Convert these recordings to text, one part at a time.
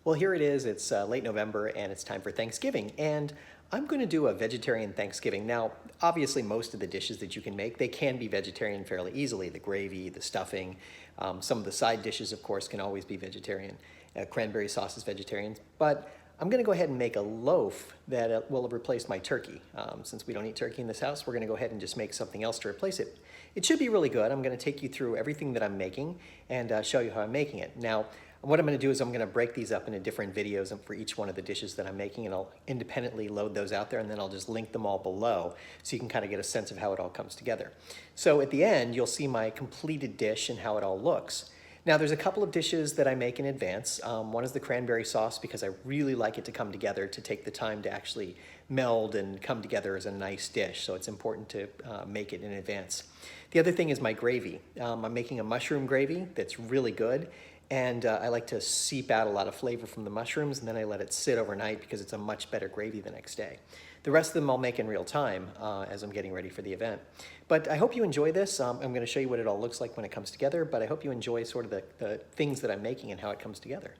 Well, here it is. It's late November and it's time for Thanksgiving. And I'm going to do a vegetarian Thanksgiving. Now, obviously, most of the dishes that you can make, they can be vegetarian fairly easily. The gravy, the stuffing, some of the side dishes, of course, can always be vegetarian. Cranberry sauce is vegetarian. But I'm going to go ahead and make a loaf that will replace my turkey. Since we don't eat turkey in this house, we're going to go ahead and just make something else to replace it. It should be really good. I'm going to take you through everything that I'm making and show you how I'm making it. Now, what I'm going to do is I'm going to break these up into different videos for each one of the dishes that I'm making, and I'll independently load those out there, and then I'll just link them all below so you can kind of get a sense of how it all comes together. So at the end, you'll see my completed dish and how it all looks. Now, there's a couple of dishes that I make in advance. One is the cranberry sauce, because I really like it to come together, to take the time to actually meld and come together as a nice dish. So it's important to make it in advance. The other thing is my gravy. I'm making a mushroom gravy that's really good. And I like to seep out a lot of flavor from the mushrooms, and then I let it sit overnight because it's a much better gravy the next day. The rest of them I'll make in real time as I'm getting ready for the event. But I hope you enjoy this. I'm going to show you what it all looks like when it comes together, but I hope you enjoy sort of the things that I'm making and how it comes together.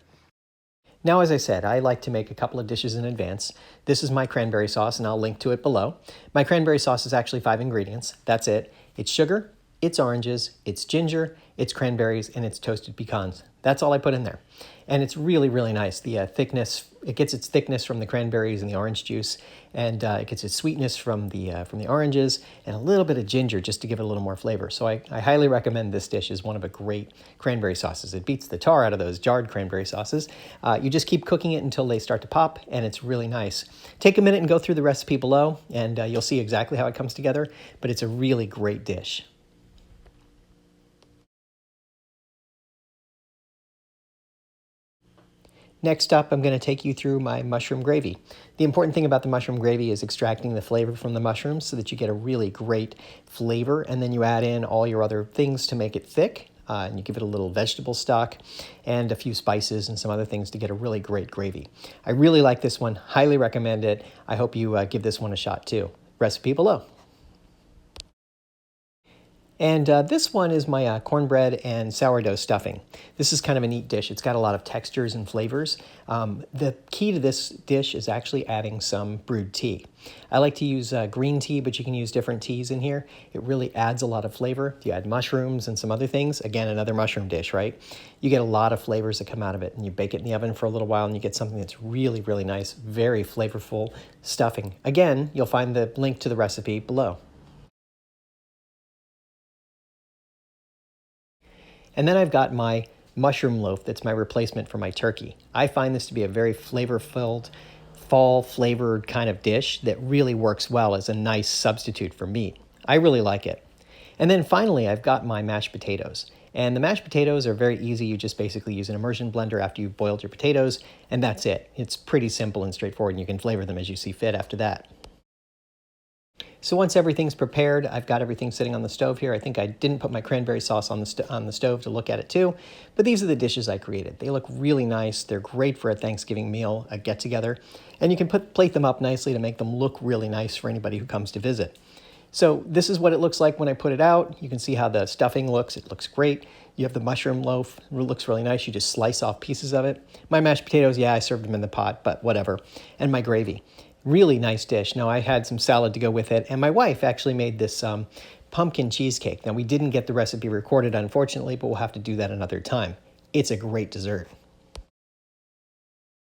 Now, as I said, I like to make a couple of dishes in advance. This is my cranberry sauce, and I'll link to it below. My cranberry sauce is actually 5 ingredients. That's it. It's sugar, it's oranges, it's ginger, it's cranberries, and it's toasted pecans. That's all I put in there. And it's really, really nice. The thickness, it gets its thickness from the cranberries and the orange juice, and it gets its sweetness from the oranges, and a little bit of ginger just to give it a little more flavor. So I highly recommend this dish as one of the great cranberry sauces. It beats the tar out of those jarred cranberry sauces. You just keep cooking it until they start to pop, and it's really nice. Take a minute and go through the recipe below, and you'll see exactly how it comes together, but it's a really great dish. Next up, I'm going to take you through my mushroom gravy. The important thing about the mushroom gravy is extracting the flavor from the mushrooms so that you get a really great flavor, and then you add in all your other things to make it thick, and you give it a little vegetable stock and a few spices and some other things to get a really great gravy. I really like this one, highly recommend it. I hope you give this one a shot too. Recipe below. And this one is my cornbread and sourdough stuffing. This is kind of a neat dish. It's got a lot of textures and flavors. The key to this dish is actually adding some brewed tea. I like to use green tea, but you can use different teas in here. It really adds a lot of flavor. If you add mushrooms and some other things, again, another mushroom dish, right? You get a lot of flavors that come out of it, and you bake it in the oven for a little while, and you get something that's really, really nice, very flavorful stuffing. Again, you'll find the link to the recipe below. And then I've got my mushroom loaf that's my replacement for my turkey. I find this to be a very flavor-filled, fall-flavored kind of dish that really works well as a nice substitute for meat. I really like it. And then finally, I've got my mashed potatoes. And the mashed potatoes are very easy. You just basically use an immersion blender after you've boiled your potatoes, and that's it. It's pretty simple and straightforward, and you can flavor them as you see fit after that. So once everything's prepared, I've got everything sitting on the stove here. I think I didn't put my cranberry sauce on the stove to look at it too, but these are the dishes I created. They look really nice. They're great for a Thanksgiving meal, a get-together, and you can plate them up nicely to make them look really nice for anybody who comes to visit. So this is what it looks like when I put it out. You can see how the stuffing looks. It looks great. You have the mushroom loaf. It looks really nice. You just slice off pieces of it. My mashed potatoes, yeah, I served them in the pot, but whatever. And my gravy. Really nice dish. Now, I had some salad to go with it, and my wife actually made this pumpkin cheesecake. Now, we didn't get the recipe recorded, unfortunately, but we'll have to do that another time. It's a great dessert.